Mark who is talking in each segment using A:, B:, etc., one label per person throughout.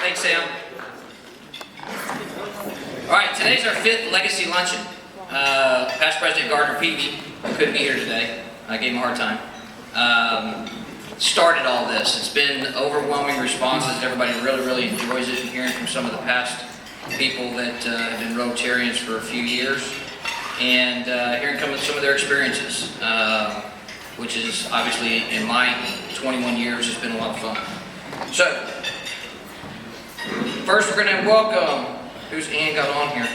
A: Thanks, Sam. All right, today's our 5th Legacy Luncheon. Past President Gardner Peavy couldn't be here today. I gave him a hard time. Started all this. It's been overwhelming responses. Everybody really enjoys it, and hearing from some of the past people that have been Rotarians for a few years, and hearing some of their experiences, which is obviously, in my 21 years, has been a lot of fun. So, first we're going to welcome, who's Ian got on here?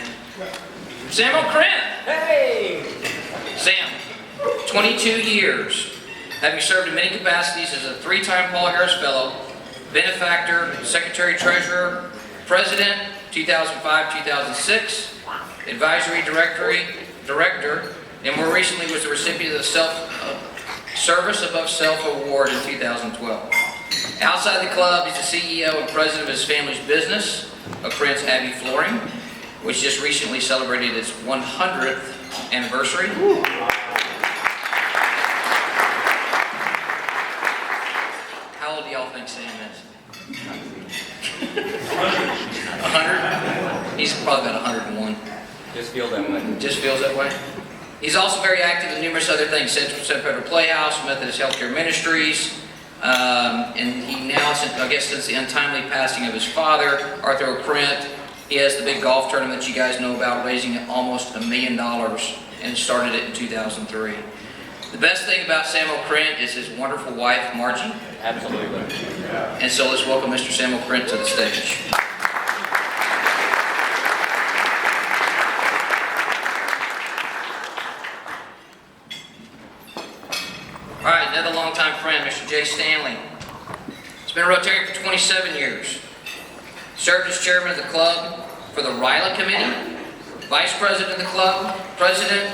A: Sam O'Krent.
B: Hey!
A: Sam, 22 years, having served in many capacities as a 3-time Paul Harris Fellow, benefactor, Secretary-Treasurer, President, 2005-2006, Advisory Director, and more recently was the recipient of the Service Above Self Award in 2012. Outside the club, he's the CEO and President of his family's business, O'Krent's Abbey Flooring, which just recently celebrated its 100th anniversary. How old do y'all think Sam is? 100? He's probably about 101.
B: Just feel that way.
A: Just feels that way. He's also very active in numerous other things: Central Federal Playhouse, Methodist Healthcare Ministries, and he now, since the untimely passing of his father, Arthur O'Krent, he has the big golf tournament that you guys know about, raising almost $1 million, and started it in 2003. The best thing about Sam O'Krent is his wonderful wife, Margie.
B: Absolutely.
A: And so let's welcome Mr. Sam O'Krent to the stage. All right, another longtime friend, Mr. Jay Stanley. He's been a Rotarian for 27 years. Served as chairman of the club for the RILA Committee, vice president of the club, president,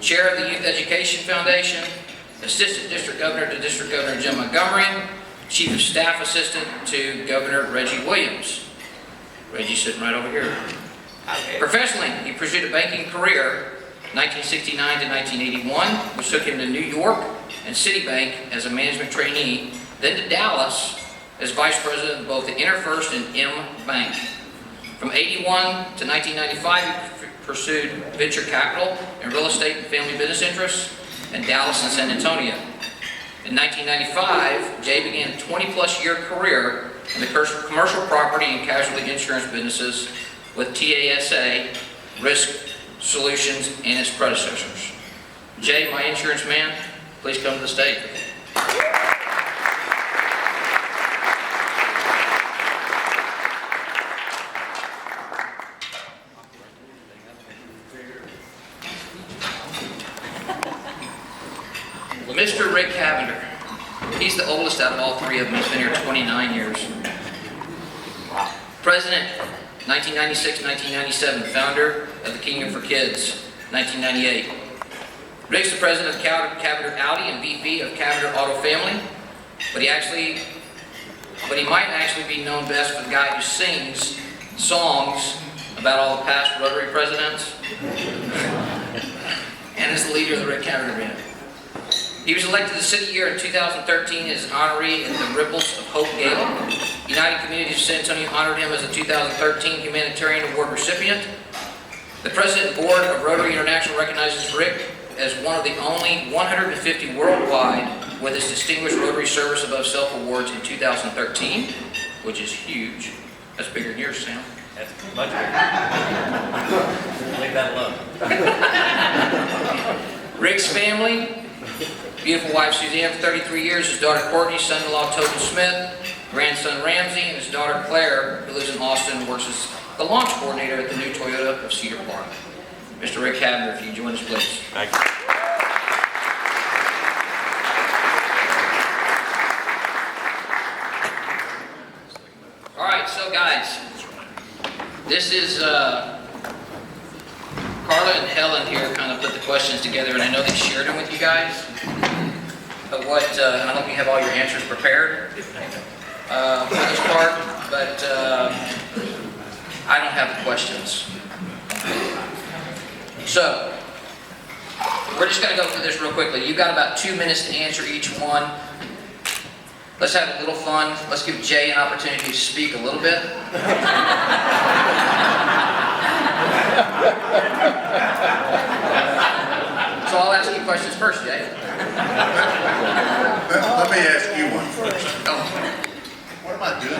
A: chair of the Youth Education Foundation, assistant district governor to District Governor Jim Montgomery, chief of staff assistant to Governor Reggie Williams. Reggie's sitting right over here. Professionally, he pursued a banking career 1969 to 1981, which took him to New York and Citibank as a management trainee, then to Dallas as vice president of both the InterFirst and M Bank. From 81 to 1995, he pursued venture capital and real estate and family business interests in Dallas and San Antonio. In 1995, Jay began a 20-plus year career in the commercial property and casualty insurance businesses with TASA, Risk Solutions, and its predecessors. Jay, my insurance man, please come to the stage. Mr. Rick Cavender. He's the oldest out of all 3 of them. He's been here 29 years. President, 1996-1997. Founder of the Kingdom for Kids, 1998. Rick's the president of Cavender Audi and VP of Cavender Auto Family, but he might actually be known best for the guy who sings songs about all the past Rotary presidents, and is the leader of the Rick Cavender Band. He was elected the City Year in 2013 as an honoree at the Ripples of Hope Gala. United Communities of San Antonio honored him as a 2013 Humanitarian Award recipient. The President and Board of Rotary International recognizes Rick as one of the only 150 worldwide with his Distinguished Rotary Service Above Self Awards in 2013, which is huge. That's bigger than yours, Sam.
B: That's much bigger. Leave that alone.
A: Rick's family. Beautiful wife Suzanne for 33 years, his daughter Courtney, son-in-law Tobin Smith, grandson Ramsey, and his daughter Claire, who lives in Austin and works as the launch coordinator at the new Toyota of Cedar Park. Mr. Rick Cavender, if you join us, please.
B: Thank you.
A: All right, so guys, this is Carla and Helen here kind of put the questions together, and I know they shared them with you guys. But I don't know if you have all your answers prepared for this part, but I don't have the questions. So, we're just going to go through this real quickly. You've got about 2 minutes to answer each one. Let's have a little fun. Let's give Jay an opportunity to speak a little bit. So I'll ask you questions first, Jay.
C: Let me ask you one first.
A: Oh,
C: What am I doing?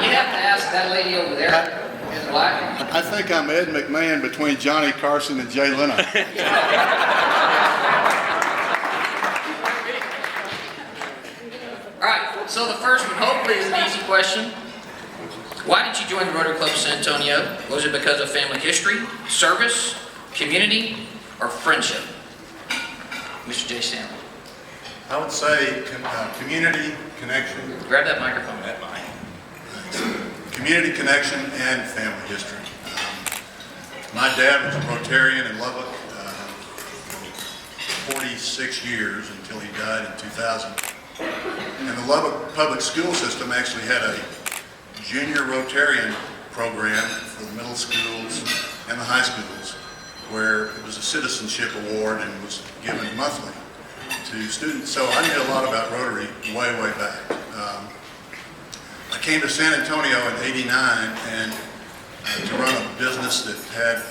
A: you have to ask that lady over there in black.
C: I think I'm Ed McMahon between Johnny Carson and Jay Leno.
A: All right, so the first one hopefully is an easy question. Why did you join the Rotary Club of San Antonio? Was it because of family history, service, community, or friendship? Mr. J. Stanley.
C: I would say community connection,
A: Grab that microphone.
C: community connection and family history. My dad was a Rotarian in Lubbock 46 years until he died in 2000. And the Lubbock public school system actually had a junior Rotarian program for the middle schools and the high schools, where it was a citizenship award and was given monthly to students. So I knew a lot about Rotary way, way back. I came to San Antonio in '89 and to run a business that had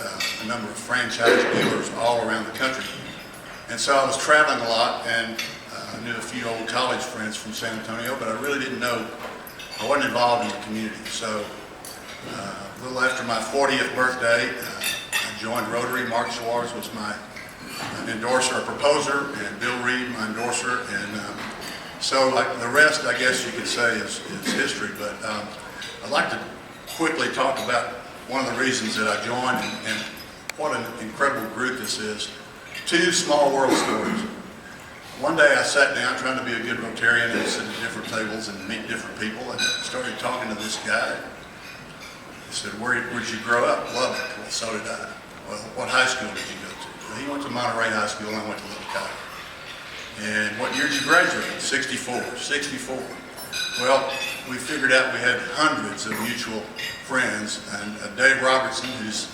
C: a number of franchise dealers all around the country. And so I was traveling a lot, and I knew a few old college friends from San Antonio, but I really didn't know, I wasn't involved in the community. So a little after my 40th birthday, I joined Rotary. Mark Schwartz was my endorser, a proposer, and Bill Reed, my endorser. And so like the rest, I guess you could say, is history. But I'd like to quickly talk about one of the reasons that I joined and what an incredible group this is. Two small world stories. One day I sat down trying to be a good Rotarian and sit at different tables and meet different people, and started talking to this guy. He said, where'd you grow up? Lubbock. Well, so did I. Well, what high school did you go to? Well, he went to Monterey High School and I went to Lubbock High. And what year did you graduate? 64. 64. Well, we figured out we had hundreds of mutual friends, and Dave Robertson, who's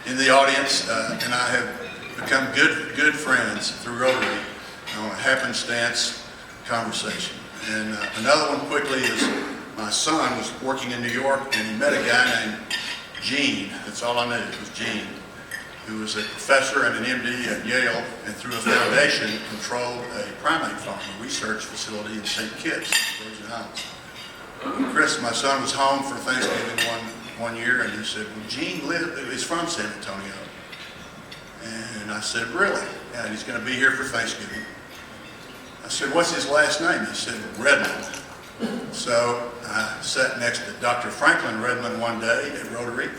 C: in the audience, and I have become good friends through Rotary on a happenstance conversation. And another one quickly is my son was working in New York, and he met a guy named Gene. That's all I knew, was Gene, who was a professor and an MD at Yale, and through a foundation controlled a primate farm, a research facility in St. Kitts, Virgin Islands. Chris, my son, was home for Thanksgiving one year, and he said, well, Gene is from San Antonio. And I said, really? Yeah, and he's going to be here for Thanksgiving. I said, what's his last name? He said, Redmond. So I sat next to Dr. Franklin Redmond one day at Rotary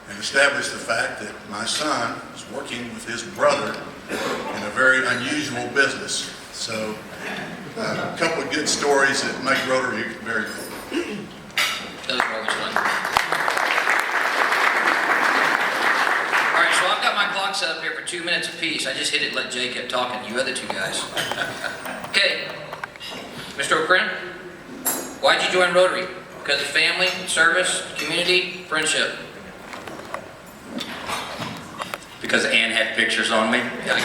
C: and established the fact that my son was working with his brother in a very unusual business. So a couple of good stories that make Rotary very good.
A: Those are always fun. All right, so I've got my clock set up here for 2 minutes apiece. I just hit it and let Jay keep talking. You other two guys. Okay, Mr. O'Krent, why'd you join Rotary? Because of family, service, community, friendship?
B: Because Ann had pictures on me.
A: Yeah, I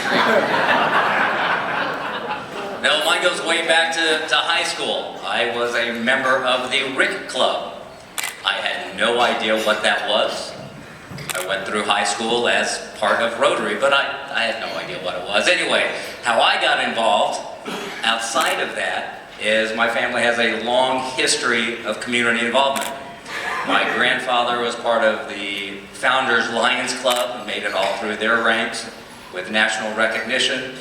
B: No, mine goes way back to high school. I was a member of the Rick Club. I had no idea what that was. I went through high school as part of Rotary, but I had no idea what it was. Anyway, how I got involved outside of that is my family has a long history of community involvement. My grandfather was part of the Founders Lions Club and made it all through their ranks with national recognition.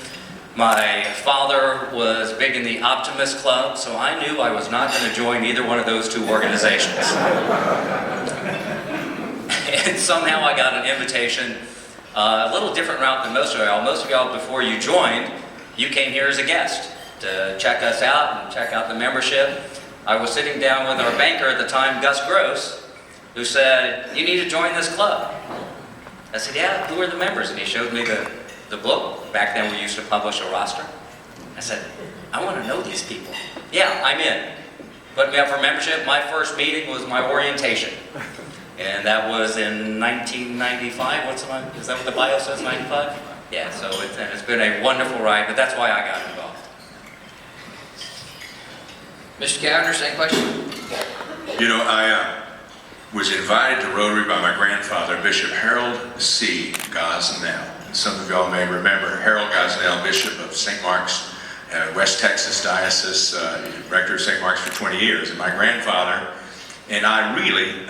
B: My father was big in the Optimist Club, so I knew I was not going to join either one of those two organizations. And somehow I got an invitation, a little different route than most of y'all. Most of y'all, before you joined, you came here as a guest to check us out and check out the membership. I was sitting down with our banker at the time, Gus Gross, who said, you need to join this club. I said, yeah, who are the members? And he showed me the book. Back then we used to publish a roster. I said, I want to know these people. Yeah, I'm in. Put me up for membership. My first meeting was my orientation. And that was in 1995. Is that what the bio says, 95? Yeah, so it's been a wonderful ride, but that's why I got involved.
A: Mr. Gavner, same question?
D: You know, I was invited to Rotary by my grandfather, Bishop Harold C. Gosnell. Some of y'all may remember Harold Gosnell, Bishop of St. Mark's, West Texas Diocese, rector of St. Mark's for 20 years. And my grandfather and I really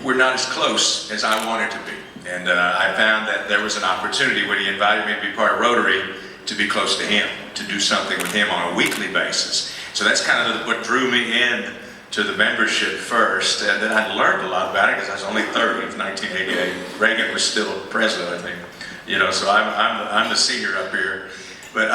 D: were not as close as I wanted to be. And I found that there was an opportunity when he invited me to be part of Rotary to be close to him, to do something with him on a weekly basis. So that's kind of what drew me in to the membership first, and then I learned a lot about it because I was only 30 in 1988. Reagan was still president, I think. You know, so I'm the senior up here. But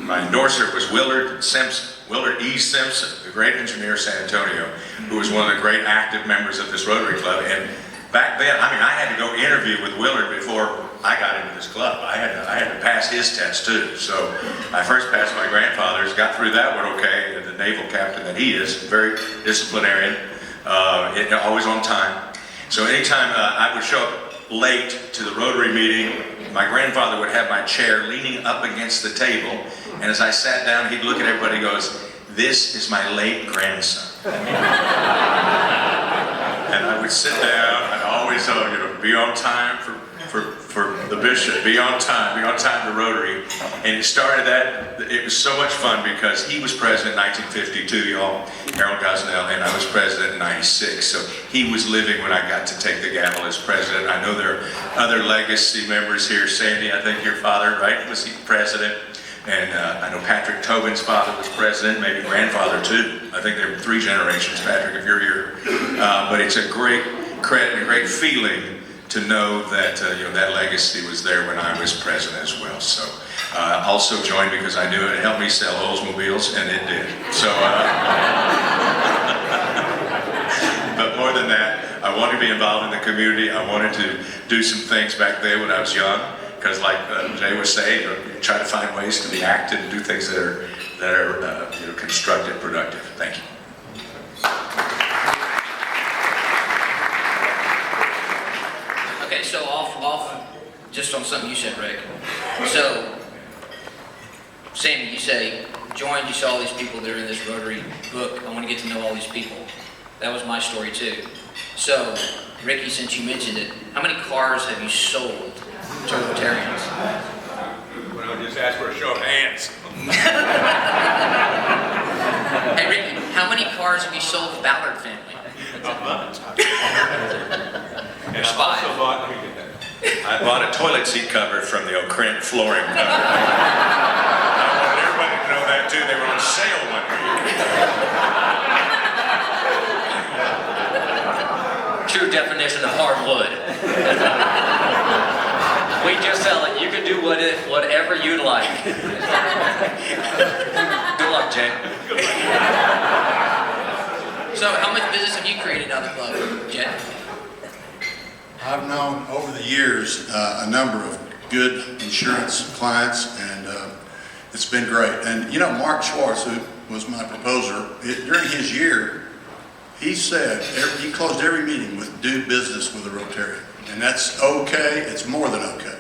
D: my endorser was Willard Simpson, Willard E. Simpson, the great engineer of San Antonio, who was one of the great active members of this Rotary Club. And back then, I mean, I had to go interview with Willard before I got into this club. I had to pass his test too. So I first passed my grandfather's, got through that one okay, and the naval captain that he is, very disciplinarian, always on time. So anytime I would show up late to the Rotary meeting, my grandfather would have my chair leaning up against the table, and as I sat down, he'd look at everybody and goes, "This is my late grandson." And I would sit down, I'd always, be on time for the bishop, be on time to Rotary. And it started that, it was so much fun because he was president in 1952, y'all, Harold Gosnell, and I was president in 96. So he was living when I got to take the gavel as president. I know there are other legacy members here. Sandy, I think your father, right, was he president? And I know Patrick Tobin's father was president, maybe grandfather too. I think there were 3 generations, Patrick, if you're here. But it's a great credit and a great feeling to know that that legacy was there when I was president as well. So I also joined because I knew it helped me sell Oldsmobiles, and it did. So, but more than that, I wanted to be involved in the community. I wanted to do some things back then when I was young, because like Jay was saying, try to find ways to be active and do things that are constructive, productive. Thank you.
A: Okay, so off, just on something you said, Rick. So, Sammy, you say, joined, you saw all these people that are in this Rotary book. I want to get to know all these people. That was my story too. So, Ricky, since you mentioned it, how many cars have you sold to Rotarians?
E: Well, just ask for a show of hands.
A: Hey, Ricky, how many cars have you sold to Ballard family?
E: And
A: There's
E: I
A: 5.
E: also bought, let me get that.
D: I bought a toilet seat cover from the Okrent flooring company. I wanted everybody to know that too. They were on sale one week.
B: True definition of hardwood. We just sell it. You can do whatever you'd like. Good luck, Jay.
A: So, how much business have you created out of the club, Jen?
C: I've known over the years a number of good insurance clients, and it's been great. And Mark Schwartz, who was my proposer, during his year, he said he closed every meeting with "do business with a Rotarian," and that's okay. It's more than okay.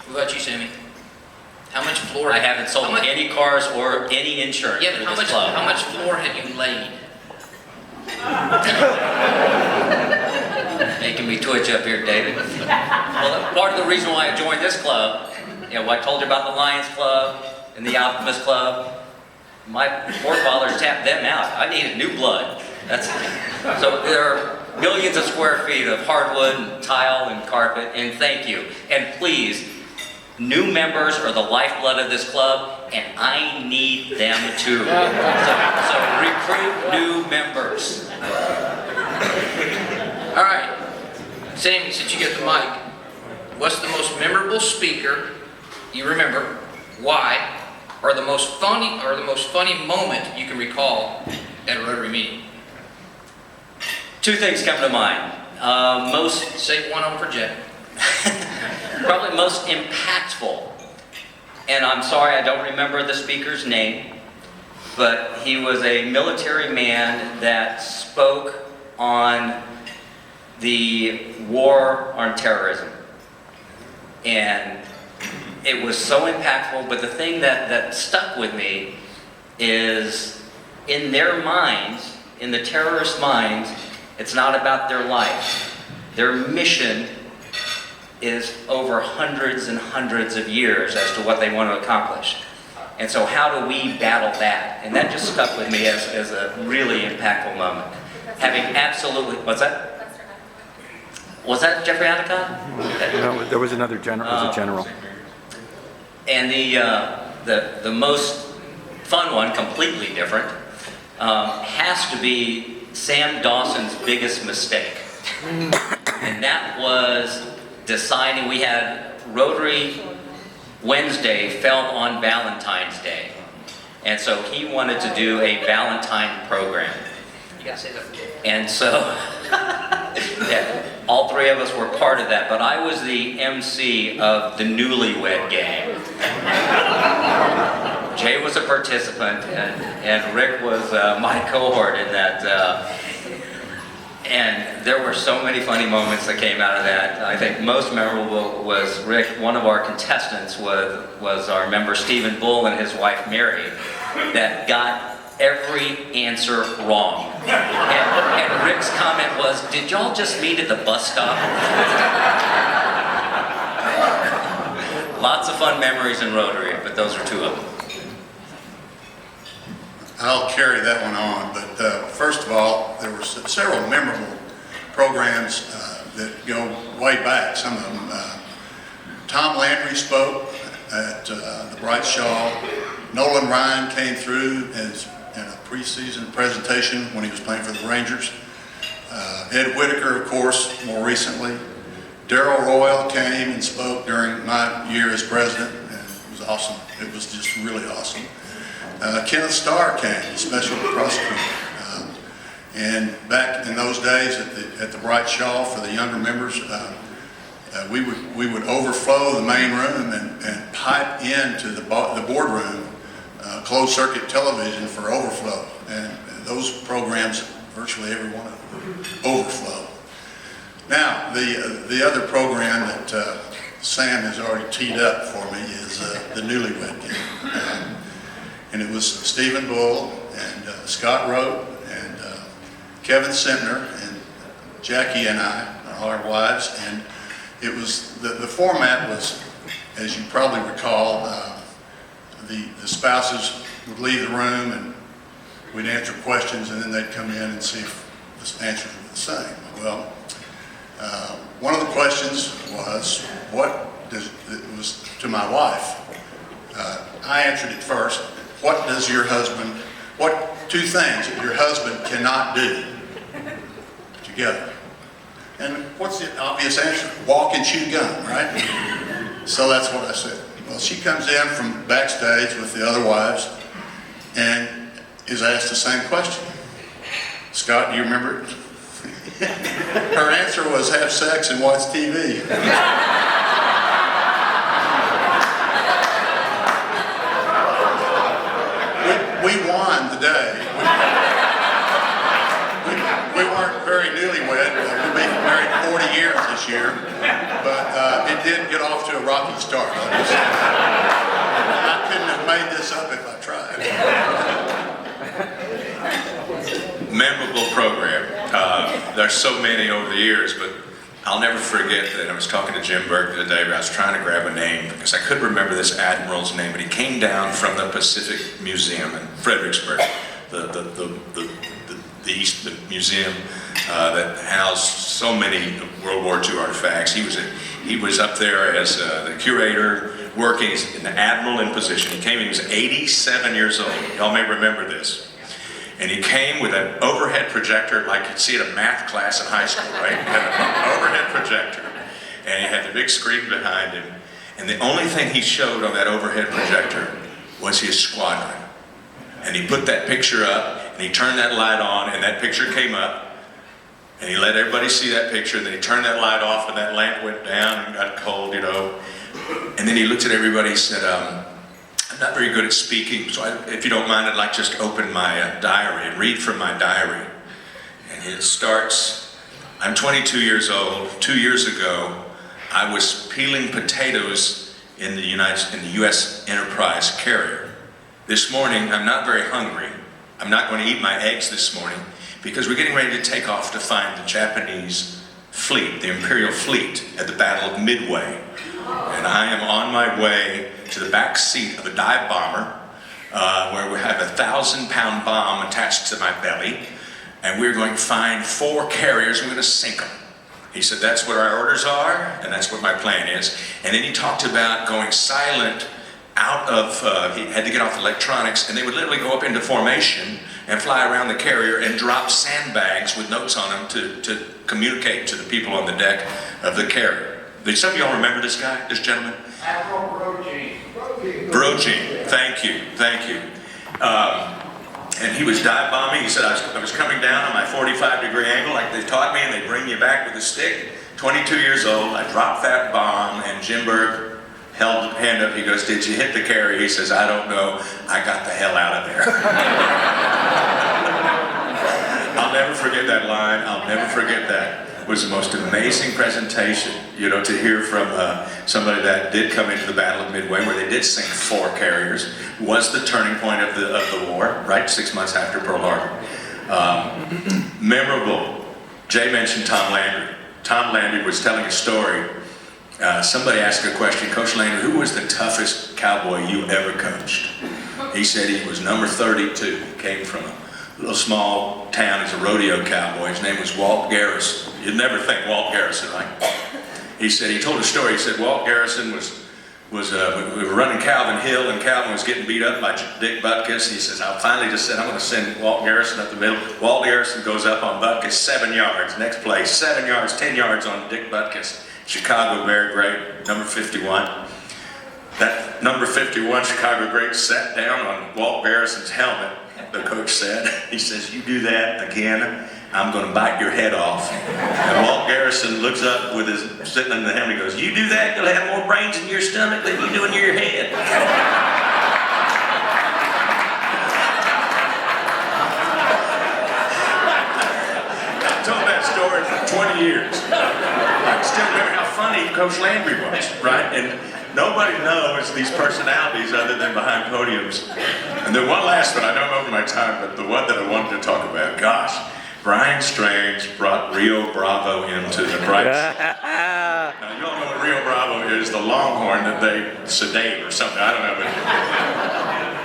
A: What about you, Sammy? How much floor?
B: I haven't sold any cars or any insurance
A: Yeah, but
B: for this club.
A: how much floor have you laid?
B: Making me twitch up here, David. Well, part of the reason why I joined this club, I told you about the Lions Club and the Optimist Club. My forefathers tapped them out. I needed new blood. So there are millions of square feet of hardwood and tile and carpet, and thank you. And please, new members are the lifeblood of this club, and I need them too. So recruit new members.
A: All right, Sammy, since you get the mic, what's the most memorable speaker you remember? Why? Or the most funny moment you can recall at a Rotary meeting?
B: 2 things come to mind.
A: Say one of them for Jen.
B: Probably most impactful, and I'm sorry I don't remember the speaker's name, but he was a military man that spoke on the war on terrorism. And it was so impactful, but the thing that stuck with me is in their minds, in the terrorist minds, it's not about their life. Their mission is over hundreds and hundreds of years as to what they want to accomplish. And so how do we battle that? And that just stuck with me as a really impactful moment. Having absolutely, what's that? Was that Jeffrey Anacott?
F: No, there was another general. It was a general.
B: And the most fun one, completely different, has to be Sam Dawson's biggest mistake. And that was deciding, we had Rotary Wednesday fell on Valentine's Day. And so he wanted to do a Valentine program.
A: You gotta say that.
B: And so, yeah, all three of us were part of that, but I was the MC of the newlywed game. Jay was a participant, and Rick was my cohort in that. And there were so many funny moments that came out of that. I think most memorable was Rick, one of our contestants was our member Stephen Bull and his wife Mary, that got every answer wrong. And Rick's comment was, "Did y'all just meet at the bus stop?" Lots of fun memories in Rotary, but those are two of them.
C: I'll carry that one on, but first of all, there were several memorable programs that go way back, some of them. Tom Landry spoke at the Bright Shaw. Nolan Ryan came through in a preseason presentation when he was playing for the Rangers. Ed Whitaker, of course, more recently. Darrell Royal came and spoke during my year as president, and it was awesome. It was just really awesome. Kenneth Starr came, the special prosecutor. And back in those days at the Bright Shaw for the younger members, we would overflow the main room and pipe into the boardroom closed circuit television for overflow. And those programs, virtually every one of them, overflow. Now, the other program that Sam has already teed up for me is the newlywed game. And it was Stephen Bull and Scott Rowe and Kevin Sentner and Jackie and I, our wives, and it was, the format was, as you probably recall, the spouses would leave the room and we'd answer questions, and then they'd come in and see if the answers were the same. Well, one of the questions was, it was to my wife. I answered it first. What does your husband, what two things that your husband cannot do together? And what's the obvious answer? Walk and chew gum, right? So that's what I said. Well, she comes in from backstage with the other wives and is asked the same question. Scott, do you remember it? Her answer was have sex and watch TV. We won the day. We weren't very newlywed. We'll be married 40 years this year, but it did get off to a rocky start. I couldn't have made this up if I tried.
D: Memorable program. There's so many over the years, but I'll never forget that I was talking to Jim Burke the other day, but I was trying to grab a name because I couldn't remember this admiral's name, but he came down from the Pacific Museum in Fredericksburg, the museum that housed so many World War II artifacts. He was up there as the curator, working as an admiral in position. He came, he was 87 years old. Y'all may remember this. And he came with an overhead projector, like you'd see at a math class in high school, right? He had an overhead projector, and he had the big screen behind him. And the only thing he showed on that overhead projector was his squadron. And he put that picture up, and he turned that light on, and that picture came up. And he let everybody see that picture, and then he turned that light off, and that lamp went down and got cold, you know. And then he looked at everybody and said, I'm not very good at speaking, so if you don't mind, I'd like just to open my diary and read from my diary. And it starts, I'm 22 years old. 2 years ago, I was peeling potatoes in the U.S. Enterprise carrier. This morning, I'm not very hungry. I'm not going to eat my eggs this morning because we're getting ready to take off to find the Japanese fleet, the Imperial fleet, at the Battle of Midway. And I am on my way to the back seat of a dive bomber where we have a 1,000-pound bomb attached to my belly, and we're going to find 4 carriers and we're going to sink them. He said that's what our orders are, and that's what my plan is. And then he talked about going silent out of, he had to get off electronics, and they would literally go up into formation and fly around the carrier and drop sandbags with notes on them to communicate to the people on the deck of the carrier. Do some of y'all remember this guy, this gentleman? Brogi, thank you. And he was dive bombing. He said, I was coming down on my 45-degree angle like they taught me, and they bring you back with a stick. 22 years old, I dropped that bomb, and Jim Berg held a hand up. He goes, did you hit the carrier? He says, I don't know. I got the hell out of there. I'll never forget that line. I'll never forget that. It was the most amazing presentation, to hear from somebody that did come into the Battle of Midway, where they did sink 4 carriers, was the turning point of the war, right? 6 months after Pearl Harbor. Memorable. Jay mentioned Tom Landry. Tom Landry was telling a story. Somebody asked a question, Coach Landry, who was the toughest cowboy you ever coached? He said he was number 32. He came from a little small town. He's a rodeo cowboy. His name was Walt Garrison. You'd never think Walt Garrison, right? He said, he told a story. He said Walt Garrison we were running Calvin Hill, and Calvin was getting beat up by Dick Butkus. He says, I finally just said, I'm going to send Walt Garrison up the middle. Walt Garrison goes up on Butkus 7 yards. Next play, 7 yards, 10 yards on Dick Butkus. Chicago Bear great, number 51. That number 51 Chicago great sat down on Walt Garrison's helmet, the coach said. He says, you do that again, I'm going to bite your head off. And Walt Garrison looks up with his, sitting in the helmet, and goes, you do that, you'll have more brains in your stomach than you do in your head. I've told that story for 20 years. I can still remember how funny Coach Landry was, right? And nobody knows these personalities other than behind podiums. And then one last one, I know I'm over my time, but the one that I wanted to talk about, gosh, Brian Strange brought Rio Bravo into the bright side. Now, you all know what Rio Bravo is, the longhorn that they sedate or something, I don't know. But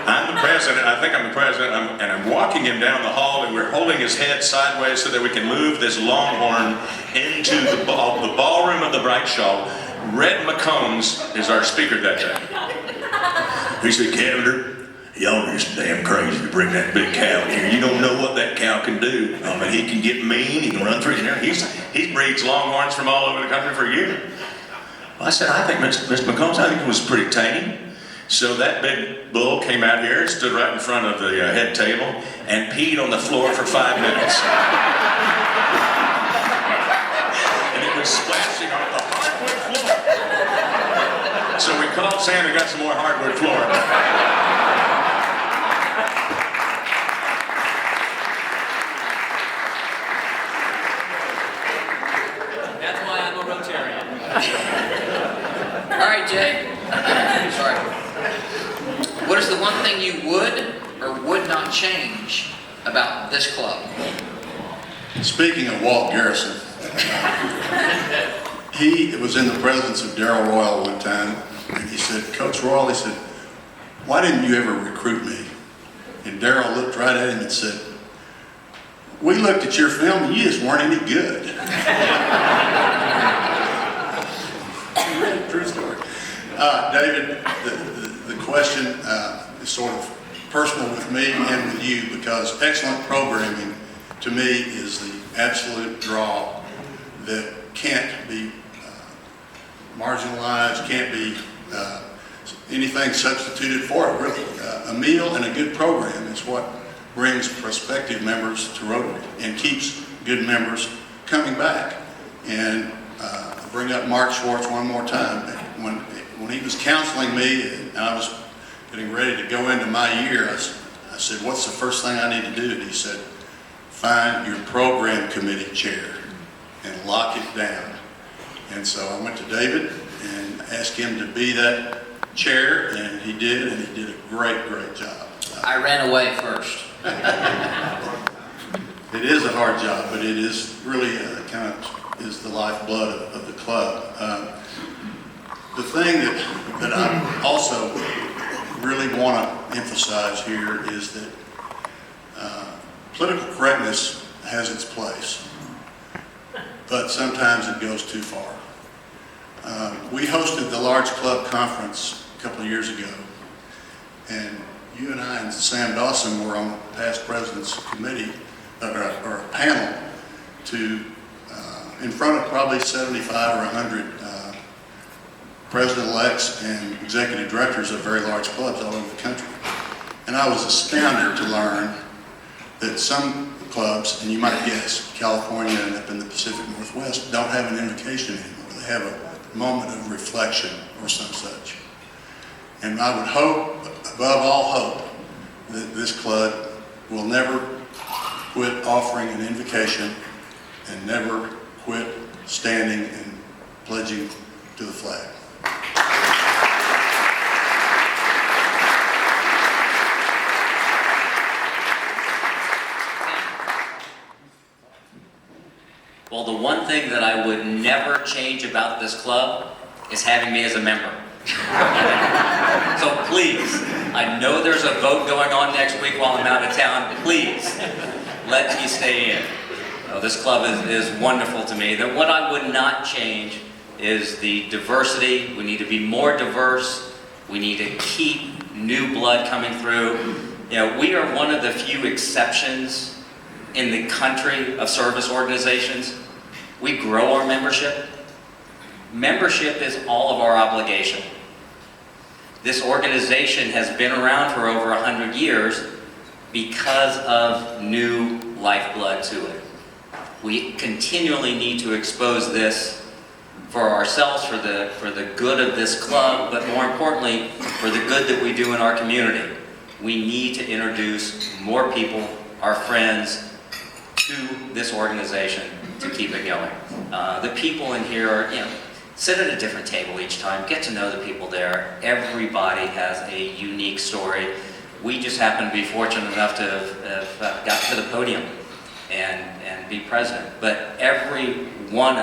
D: I'm the president, I think I'm the president, and I'm walking him down the hall, and we're holding his head sideways so that we can move this longhorn into the ballroom of the Bright Shaw. Red McCombs is our speaker that day. He said, Cavender, y'all are just damn crazy to bring that big cow here. You don't know what that cow can do. I mean, he can get mean, he can run through there. He breeds longhorns from all over the country for a year. Well, I said, I think Mr. McCombs, I think it was pretty tame. So that big bull came out here, stood right in front of the head table, and peed on the floor for 5 minutes. And it was splashing on the hardwood floor. So we called Sam and got some more hardwood floor.
B: That's why I'm a Rotarian.
A: All right, Jay. Sorry. What is the one thing you would or would not change about this club?
C: Speaking of Walt Garrison, he was in the presence of Darrell Royal one time, and he said, Coach Royal, he said, why didn't you ever recruit me? And Darrell looked right at him and said, we looked at your film and you just weren't any good. True story. David, the question is sort of personal with me and with you, because excellent programming to me is the absolute draw that can't be marginalized, can't be anything substituted for it, really. A meal and a good program is what brings prospective members to Rotary and keeps good members coming back. And I'll bring up Mark Schwartz one more time. When he was counseling me and I was getting ready to go into my year, I said, what's the first thing I need to do? And he said, find your program committee chair and lock it down. And so I went to David and asked him to be that chair, and he did a great, great job.
A: I ran away first.
C: It is a hard job, but it is really kind of is the lifeblood of the club. The thing that I also really want to emphasize here is that political correctness has its place, but sometimes it goes too far. We hosted the large club conference a couple of years ago, and you and I and Sam Dawson were on past president's committee, or a panel, to in front of probably 75 or 100 president-elects and executive directors of very large clubs all over the country. And I was astounded to learn that some clubs, and you might guess, California and up in the Pacific Northwest, don't have an invocation anymore. They have a moment of reflection or some such. And I would hope, above all hope, that this club will never quit offering an invocation and never quit standing and pledging to the flag.
B: Well, the one thing that I would never change about this club is having me as a member. So please, I know there's a vote going on next week while I'm out of town. Please, let me stay in. This club is wonderful to me. What I would not change is the diversity. We need to be more diverse. We need to keep new blood coming through. You know, we are one of the few exceptions in the country of service organizations. We grow our membership. Membership is all of our obligation. This organization has been around for over 100 years because of new lifeblood to it. We continually need to expose this for ourselves, for the good of this club, but more importantly, for the good that we do in our community. We need to introduce more people, our friends, to this organization to keep it going. The people in here are, sit at a different table each time, get to know the people there. Everybody has a unique story. We just happen to be fortunate enough to have gotten to the podium and be president. But every one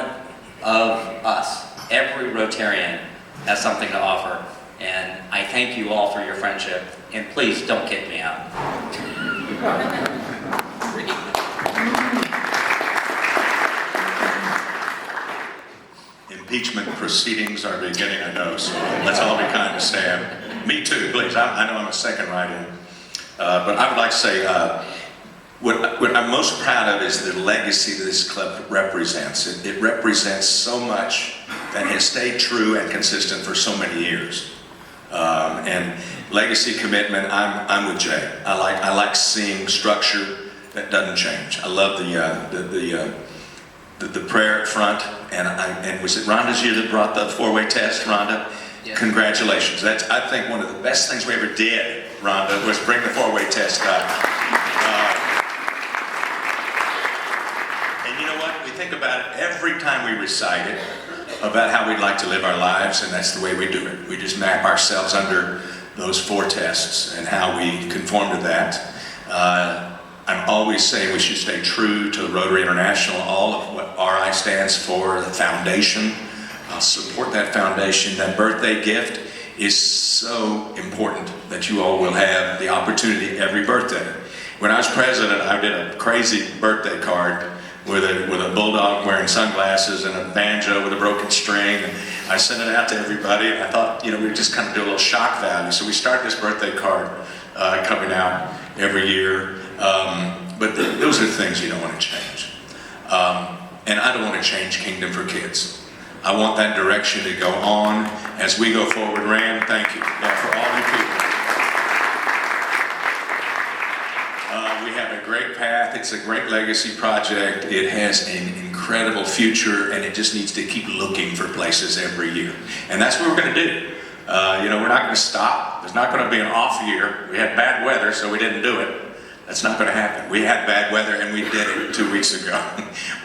B: of us, every Rotarian has something to offer. And I thank you all for your friendship. And please don't kick me out.
D: Impeachment proceedings are beginning, I know, so let's all be kind to Sam. Me too, please. I know I'm a second write-in. But I would like to say, what I'm most proud of is the legacy that this club represents. It represents so much that has stayed true and consistent for so many years. And legacy commitment, I'm with Jay. I like seeing structure that doesn't change. I love the prayer at front, and was it Rhonda's year that brought the four-way test, Rhonda?
A: Yeah.
D: Congratulations. That's, I think, one of the best things we ever did, Rhonda, was bring the four-way test up. And you know what? We think about it every time we recite it, about how we'd like to live our lives, and that's the way we do it. We just map ourselves under those four tests and how we conform to that. I'm always saying we should stay true to Rotary International, all of what RI stands for, the foundation. I'll support that foundation. That birthday gift is so important that you all will have the opportunity every birthday. When I was president, I did a crazy birthday card with a bulldog wearing sunglasses and a banjo with a broken string. And I sent it out to everybody, and I thought, we'd just kind of do a little shock value. So we start this birthday card coming out every year. But those are things you don't want to change. And I don't want to change Kingdom for Kids. I want that direction to go on as we go forward. Rand, thank you for all you people. We have a great path. It's a great legacy project. It has an incredible future, and it just needs to keep looking for places every year. And that's what we're going to do. We're not going to stop. There's not going to be an off year. We had bad weather, so we didn't do it. That's not going to happen. We had bad weather, and we did it 2 weeks ago.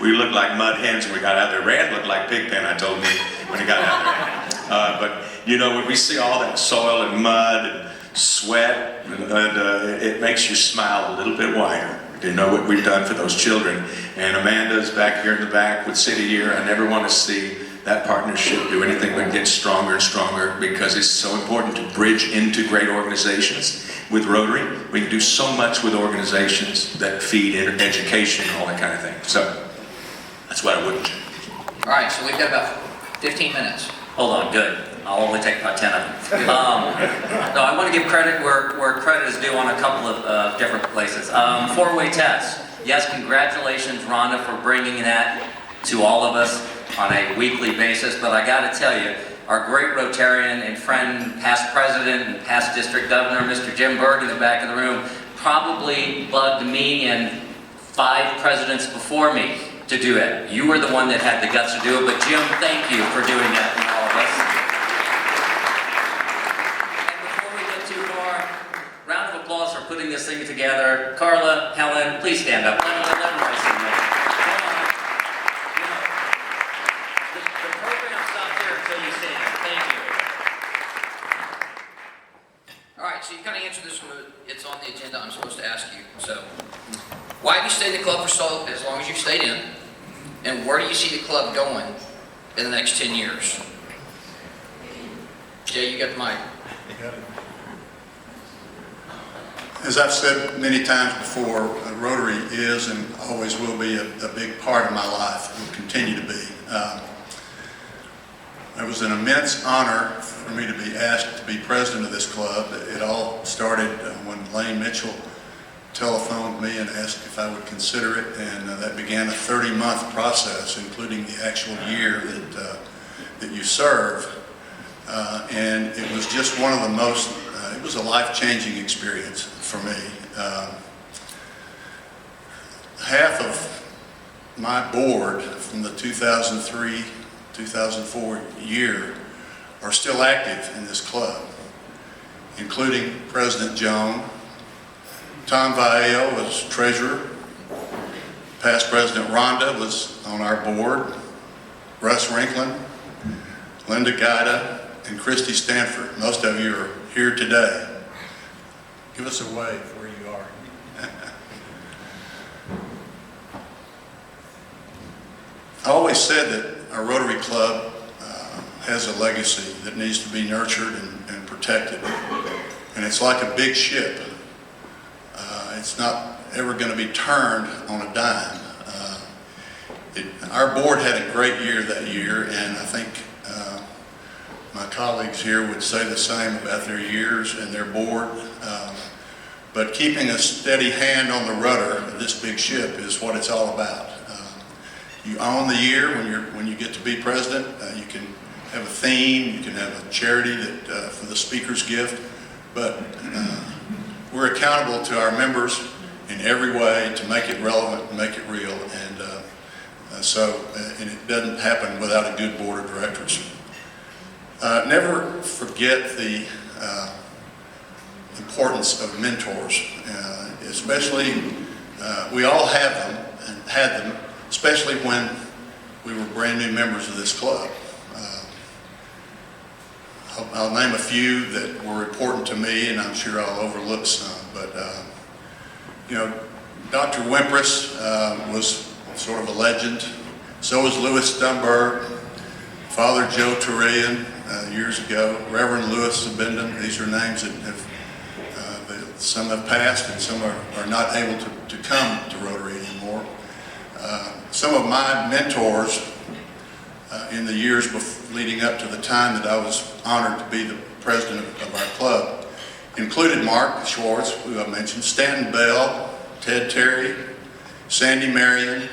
D: We looked like mud hens when we got out there. Rand looked like Pigpen, I told me, when he got out there. But You know, when we see all that soil and mud and sweat, it makes you smile a little bit wider. To know what we've done for those children. And Amanda's back here in the back with City Year. I never want to see that partnership do anything but get stronger and stronger, because it's so important to bridge into great organizations. With Rotary, we can do so much with organizations that feed education, all that kind of thing. So that's what I would do.
A: All right, so we've got about 15 minutes.
B: Hold on, good. I'll only take about 10 of them. No, I want to give credit where credit is due on a couple of different places. Four-way test. Yes, congratulations, Rhonda, for bringing that to all of us on a weekly basis. But I got to tell you, our great Rotarian and friend, past president and past district governor, Mr. Jim Berg in the back of the room, probably bugged me and 5 presidents before me to do it. You were the one that had the guts to do it, but Jim, thank you for doing that for all of us. And before we get too far, round of applause for putting this thing together. Carla, Helen, please stand up. Let everybody see that. Come on. You know, the program stops there until you stand. Thank you.
A: All right, so you kind of answered this one. It's on the agenda. I'm supposed to ask you. So, why have you stayed in the club for as long as you've stayed in? And where do you see the club going in the next 10 years? Jay, you got the mic.
C: As I've said many times before, Rotary is and always will be a big part of my life, and will continue to be. It was an immense honor for me to be asked to be president of this club. It all started when Lane Mitchell telephoned me and asked if I would consider it, and that began a 30-month process, including the actual year that you serve. And it was just one of the most, it was a life-changing experience for me. Half of my board from the 2003-2004 year are still active in this club, including President Joan. Tom Vallejo was treasurer. Past President Rhonda was on our board. Russ Rinklin, Linda Guida, and Christy Stanford. Most of you are here today. Give us a wave where you are. I always said that our Rotary Club has a legacy that needs to be nurtured and protected. And it's like a big ship. It's not ever going to be turned on a dime. Our board had a great year that year, and I think my colleagues here would say the same about their years and their board. But keeping a steady hand on the rudder of this big ship is what it's all about. You own the year when you get to be president. You can have a theme, you can have a charity that for the speaker's gift, but we're accountable to our members in every way to make it relevant and make it real, and and it doesn't happen without a good board of directors. Never forget the importance of mentors, especially we all have them and had them, especially when we were brand new members of this club. I'll name a few that were important to me, and I'm sure I'll overlook some, but Dr. Wimpress was sort of a legend. So was Louis Stumberg, Father Joe Turian years ago, Reverend Louis Sabindon. These are names that some have passed and some are not able to come to Rotary anymore. Some of my mentors in the years leading up to the time that I was honored to be the president of our club included Mark Schwartz, who I mentioned, Stanton Bell, Ted Terry, Sandy Marion,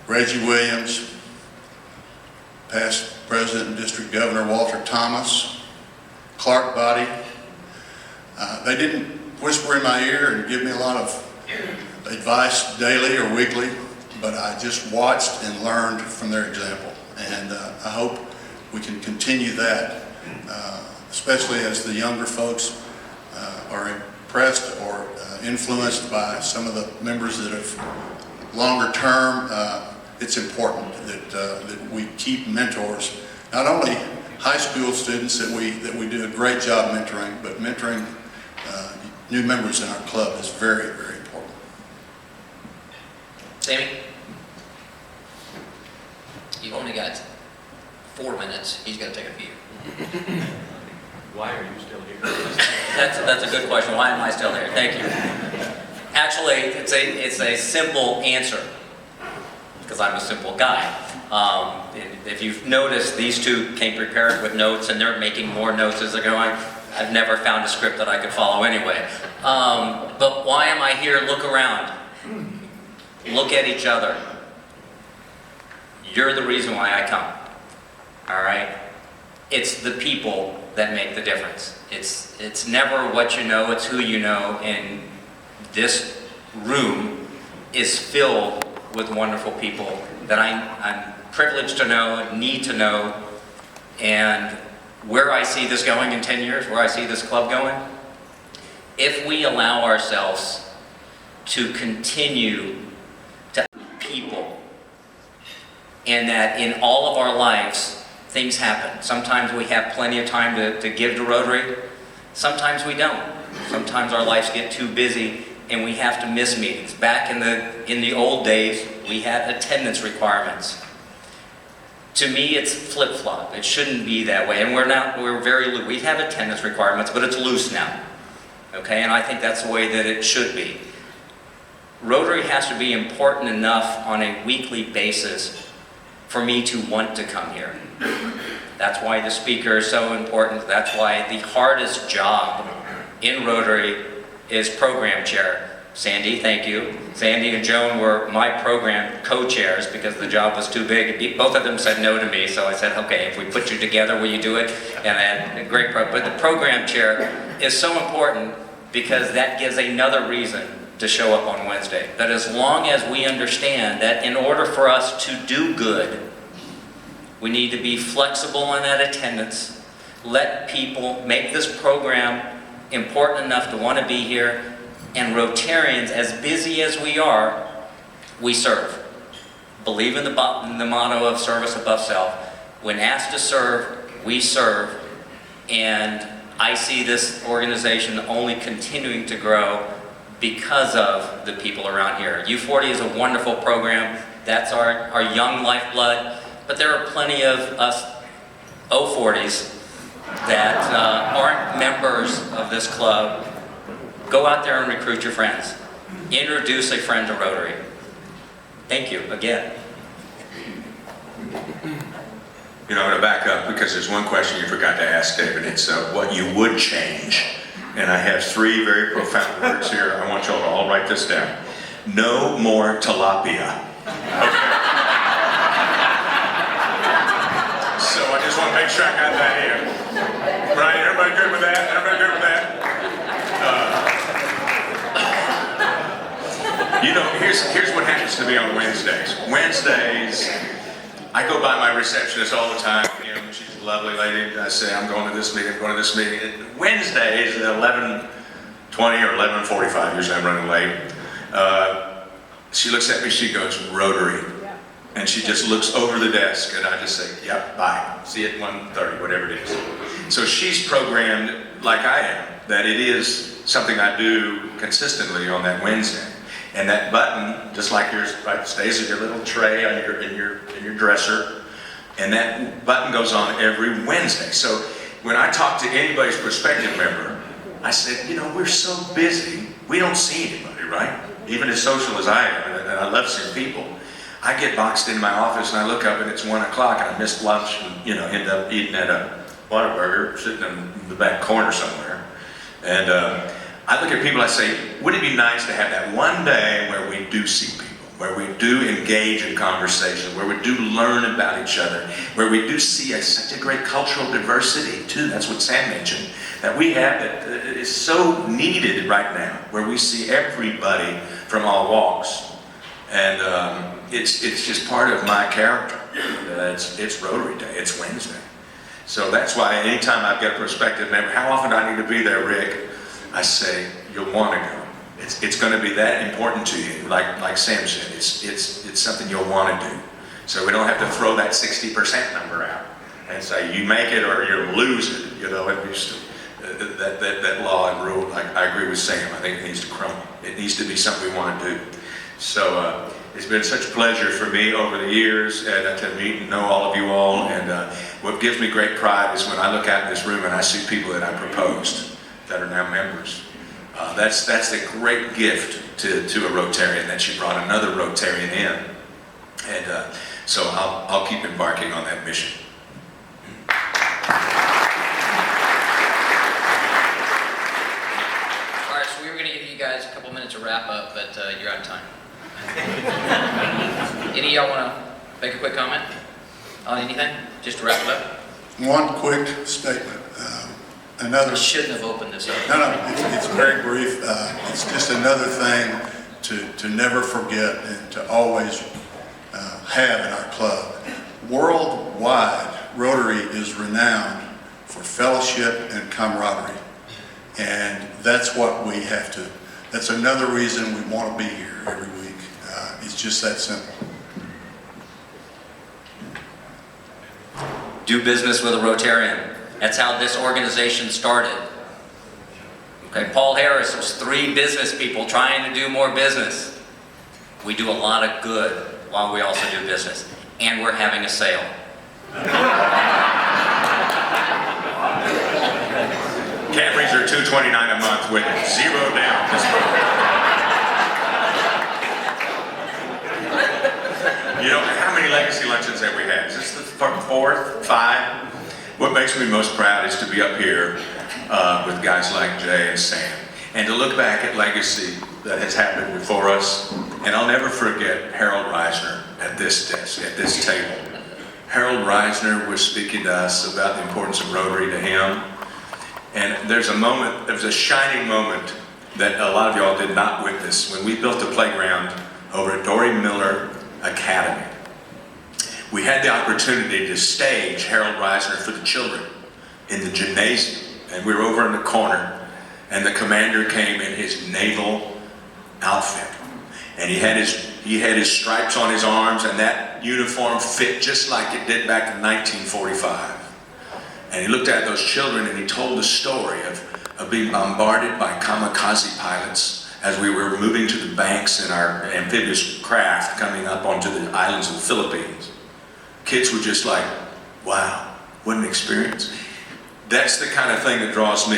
C: Reggie Williams, past President and District Governor Walter Thomas, Clark Body. They didn't whisper in my ear and give me a lot of advice daily or weekly, but I just watched and learned from their example. And I hope we can continue that, especially as the younger folks are impressed or influenced by some of the members that have longer term. It's important that we keep mentors, not only high school students that we do a great job mentoring, but mentoring new members in our club is very, very important.
A: Sammy? You've only got 4 minutes. He's got to take a few.
E: Why are you still here?
B: That's a good question. Why am I still here? Thank you. Actually, it's a simple answer, because I'm a simple guy. If you've noticed, these two came prepared with notes, and they're making more notes as they're going. I've never found a script that I could follow anyway. But why am I here? Look around. Look at each other. You're the reason why I come. All right? It's the people that make the difference. It's never what you know, it's who you know, and this room is filled with wonderful people that I'm privileged to know, need to know, and where I see this going in 10 years, where I see this club going, if we allow ourselves to continue to people, and that in all of our lives, things happen. Sometimes we have plenty of time to give to Rotary. Sometimes we don't. Sometimes our lives get too busy and we have to miss meetings. Back in the old days, we had attendance requirements. To me, it's flip-flop. It shouldn't be that way. And we're very loose. We have attendance requirements, but it's loose now. Okay, and I think that's the way that it should be. Rotary has to be important enough on a weekly basis for me to want to come here. That's why the speaker is so important. That's why the hardest job in Rotary is program chair. Sandy, thank you. Sandy and Joan were my program co-chairs because the job was too big. Both of them said no to me, so I said, okay, if we put you together, will you do it? And I had a great but the program chair is so important because that gives another reason to show up on Wednesday. That as long as we understand that in order for us to do good, we need to be flexible in that attendance, let people make this program important enough to want to be here, and Rotarians, as busy as we are, we serve. Believe in the motto of service above self. When asked to serve, we serve, and I see this organization only continuing to grow because of the people around here. U40 is a wonderful program. That's our young lifeblood. But there are plenty of us 040s that aren't members of this club. Go out there and recruit your friends. Introduce a friend to Rotary. Thank you again.
D: You know, I'm going to back up because there's one question you forgot to ask, David. It's what you would change. And I have 3 very profound words here. I want you all to all write this down. No more tilapia. Okay. So I just want to make sure I got that in. Right? Everybody good with that? Everybody good with that? You know, here's what happens to me on Wednesdays. Wednesdays, I go by my receptionist all the time. You know, she's a lovely lady. I say, I'm going to this meeting, I'm going to this meeting. Wednesdays at 11:20 or 11:45, usually I'm running late. She looks at me, she goes, Rotary. And she just looks over the desk, and I just say, yep, bye. See you at 1:30, whatever it is. So she's programmed like I am, that it is something I do consistently on that Wednesday. And that button, just like yours, right, stays in your little tray on in your dresser, and that button goes on every Wednesday. So when I talk to anybody's prospective member, I said, you know, we're so busy, we don't see anybody, right? Even as social as I am, and I love seeing people. I get boxed into my office and I look up and it's 1 o'clock and I missed lunch and, you know, end up eating at a Whataburger sitting in the back corner somewhere. And I look at people, I say, wouldn't it be nice to have that one day where we do see people, where we do engage in conversation, where we do learn about each other, where we do see such a great cultural diversity too. That's what Sam mentioned, that we have that is so needed right now, where we see everybody from all walks. And it's just part of my character. It's Rotary Day, it's Wednesday. So that's why anytime I've got a prospective member, how often do I need to be there, Rick? I say, you'll want to go. It's going to be that important to you. Like Sam said, it's something you'll want to do. So we don't have to throw that 60% number out. and say, you make it or you'll lose it, you know, it used to, that law and rule, I agree with Sam, I think it needs to crumble. It needs to be something we want to do. So it's been such a pleasure for me over the years and to meet and know all of you all, and what gives me great pride is when I look out in this room and I see people that I proposed that are now members. That's a great gift to a Rotarian, that you brought another Rotarian in. And so I'll keep embarking on that mission.
A: All right, so we were going to give you guys a couple minutes to wrap up, but you're out of time. Any of y'all want to make a quick comment on anything? Just to wrap it up?
C: One quick statement. Another.
A: I shouldn't have opened this up.
C: No, it's very brief. It's just another thing to never forget and to always have in our club. Worldwide, Rotary is renowned for fellowship and camaraderie. And that's what we have to, that's another reason we want to be here every week. It's just that simple.
B: Do business with a Rotarian. That's how this organization started. Okay, Paul Harris was 3 business people trying to do more business. We do a lot of good while we also do business. And we're having a sale.
D: Camrys are $229 a month with 0 down this month. You know, how many legacy luncheons have we had? Is this the 4th, 5? What makes me most proud is to be up here with guys like Jay and Sam, and to look back at legacy that has happened before us. And I'll never forget Harold Reisner at this desk, at this table. Harold Reisner was speaking to us about the importance of Rotary to him. And there's a shining moment that a lot of y'all did not witness when we built a playground over at Dory Miller Academy. We had the opportunity to stage Harold Reisner for the children in the gymnasium. And we were over in the corner, and the commander came in his naval outfit. And he had his stripes on his arms, and that uniform fit just like it did back in 1945. And he looked at those children and he told the story of being bombarded by kamikaze pilots as we were moving to the banks in our amphibious craft coming up onto the islands of the Philippines. Kids were just like, wow, what an experience. That's the kind of thing that draws me.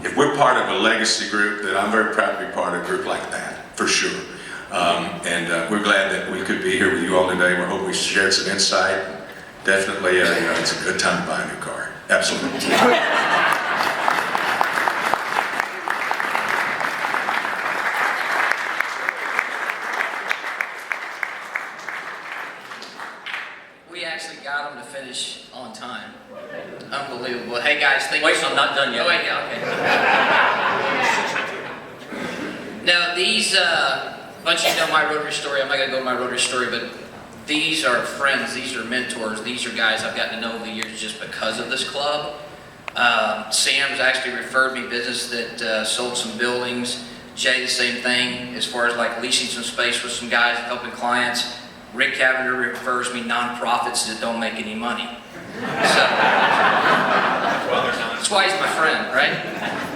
D: If we're part of a legacy group, then I'm very proud to be part of a group like that, for sure. We're glad that we could be here with you all today. We hope we shared some insight. Definitely, it's a good time to buy a new car. Absolutely.
A: We actually got them to finish on time. Unbelievable. Hey guys, thank you.
B: Wait, I'm not done yet.
A: Oh wait, yeah, okay. Now these, bunch of you know my Rotary story. I'm not gonna go to my Rotary story, but these are friends, these are mentors, these are guys I've gotten to know over the years just because of this club. Sam's actually referred me business that sold some buildings. Jay, the same thing, as far as like leasing some space with some guys, helping clients. Rick Cavender refers me nonprofits that don't make any money. So, that's why he's my friend, right?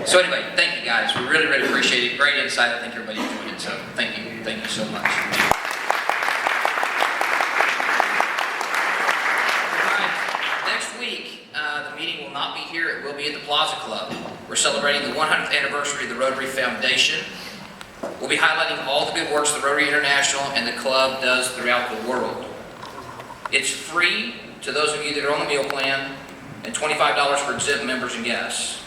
A: So anyway, thank you guys. We really, really appreciate it. Great insight. I think everybody enjoyed it. So thank you so much. Next week, the meeting will not be here. It will be at the Plaza Club. We're celebrating the 100th anniversary of the Rotary Foundation. We'll be highlighting all the good works the Rotary International and the club does throughout the world. It's free to those of you that are on the meal plan, and $25 for exempt members and guests.